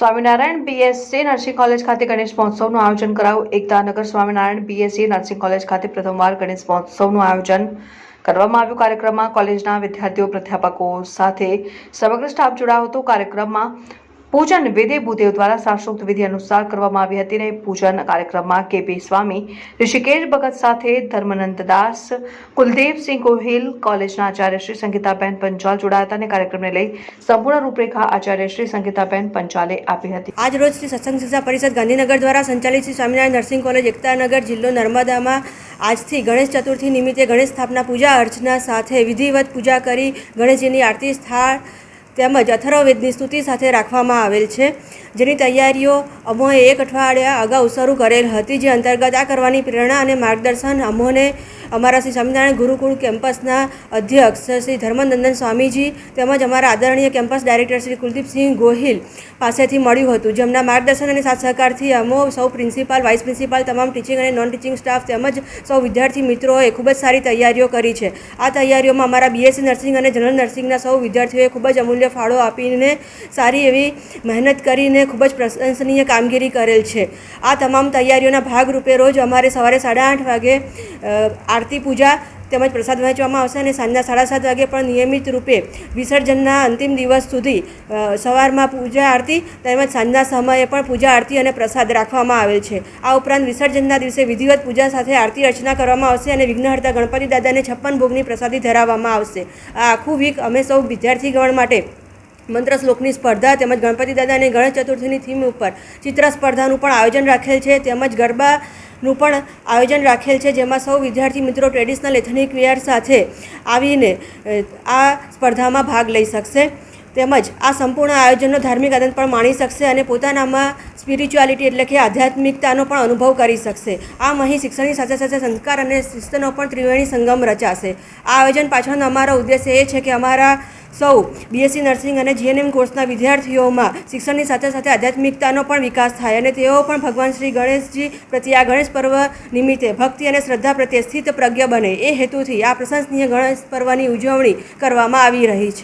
Swaminarayan BSc nursing college ખાતે ગણેશ મહોત્સવનું આયોજન કરાયું. Ektanagar Swaminarayan BSc nursing college ખાતે પ્રથમવાર ગણેશ મહોત્સવનું આયોજન કરવામાં આવ્યું. કાર્યક્રમમાં કોલેજના વિદ્યાર્થીઓ, પ્રાધ્યાપકો સાથે સમગ્ર સ્ટાફ જોડાયો હતો. કાર્યક્રમમાં પૂજન વિધિ ભૂદેવ દ્વારા શાસ્ત્રોક્ત વિધિ અનુસાર કરવામાં આવી હતી. અને પૂજન કાર્યક્રમમાં કેપી સ્વામી, ઋષિકેશ ભગત સાથે ધર્મનંદ દાસ, કુલદેવસિંહ ગોહિલ, કોલેજના આચાર્ય શ્રી સંગીતાબેન પંચાલ જોડાયા હતા. અને કાર્યક્રમને લઈ સંપૂર્ણ રૂપરેખા આચાર્ય શ્રી સંગીતાબેન પંચાલે આપી હતી. આજ રોજ શ્રી સત્સંગ શિક્ષા પરિષદ ગાંધીનગર દ્વારા સંચાલિત શ્રી સ્વામિનારાયણ નર્સિંગ કોલેજ એકતાનગર જિલ્લો નર્મદામાં આજથી ગણેશ ચતુર્થી નિમિત્તે ગણેશ સ્થાપના પૂજા અર્ચના સાથે વિધિવત પૂજા કરી ગણેશજીની આરતી સ્થાળ તેમજ અથર્વવેદની સ્તુતિ સાથે રાખવામાં આવેલ છે, જેની તૈયારીઓ અમોએ એક અઠવાડિયા અગાઉ શરૂ કરેલ હતી. જે અંતર્ગત આ કરવાની પ્રેરણા અને માર્ગદર્શન અમોને અમારા શ્રી સ્વામિનારાયણ ગુરુકુળ કેમ્પસના અધ્યક્ષ શ્રી ધર્મનંદન સ્વામીજી તેમજ અમારા આદરણીય કેમ્પસ ડાયરેક્ટર શ્રી કુલદીપસિંહ ગોહિલ પાસેથી મળ્યું હતું. જેમના માર્ગદર્શન અને સાથ સહકારથી અમો સૌ પ્રિન્સિપાલ, વાઇસ પ્રિન્સિપાલ, તમામ ટીચિંગ અને નોન ટીચિંગ સ્ટાફ તેમજ સૌ વિદ્યાર્થી મિત્રોએ ખૂબ જ સારી તૈયારીઓ કરી છે. આ તૈયારીઓમાં અમારા બીએસસી નર્સિંગ અને જનરલ નર્સિંગના સૌ વિદ્યાર્થીઓએ ખૂબ જ અમૂલ્ય ફાળો આપીને સારી એવી મહેનત કરીને ખૂબ જ પ્રશંસનીય કામગીરી કરેલ છે. આ તમામ તૈયારીઓના ભાગરૂપે રોજ અમારે સવારે 8:30 વાગે આરતી પૂજા તેમજ પ્રસાદ વહેંચવામાં આવશે અને સાંજના 7:30 વાગે પણ નિયમિત રૂપે વિસર્જનના અંતિમ દિવસ સુધી સવારમાં પૂજા આરતી તેમજ સાંજના સમયે પણ પૂજા આરતી અને પ્રસાદ રાખવામાં આવેલ છે. આ ઉપરાંત વિસર્જનના દિવસે વિધિવત પૂજા સાથે આરતી અર્ચના કરવામાં આવશે અને વિઘ્નહર્તા ગણપતિ દાદાને 56 ભોગની પ્રસાદી ધરાવવામાં આવશે. આ આખું વીક અમે સૌ વિદ્યાર્થીગણ માટે મંત્ર શ્લોકની સ્પર્ધા તેમજ ગણપતિ દાદા અને ગણેશ ચતુર્થીની થીમ ઉપર ચિત્ર સ્પર્ધાનું પણ આયોજન રાખેલ છે, તેમજ ગરબાનું પણ આયોજન રાખેલ છે, જેમાં સૌ વિદ્યાર્થી મિત્રો ટ્રેડિશનલ એથનિક વેર સાથે આવીને આ સ્પર્ધામાં ભાગ લઈ શકશે. તેમજ આ સંપૂર્ણ આયોજનનો ધાર્મિક આનંદ પણ માણી શકશે અને પોતાનામાં સ્પિરિચ્યુઆલિટી એટલે કે આધ્યાત્મિકતાનો પણ અનુભવ કરી શકશે. આમ અહીં શિક્ષણની સાથે સાથે સંસ્કાર અને શિસ્તનો પણ ત્રિવેણી સંગમ રચાશે. આ આયોજન પાછળનો અમારો ઉદ્દેશ્ય એ છે કે અમારા સૌ બીએસસી નર્સિંગ અને જીએનએમ કોર્સના વિદ્યાર્થીઓમાં શિક્ષણની સાથે સાથે આધ્યાત્મિકતાનો પણ વિકાસ થાય અને તેઓ પણ ભગવાન શ્રી ગણેશજી પ્રત્યે આ ગણેશ પર્વ નિમિત્તે ભક્તિ અને શ્રદ્ધા પ્રત્યે સ્થિત પ્રજ્ઞ બને એ હેતુથી આ પ્રશંસનીય ગણેશ પર્વની ઉજવણી કરવામાં આવી રહી છે.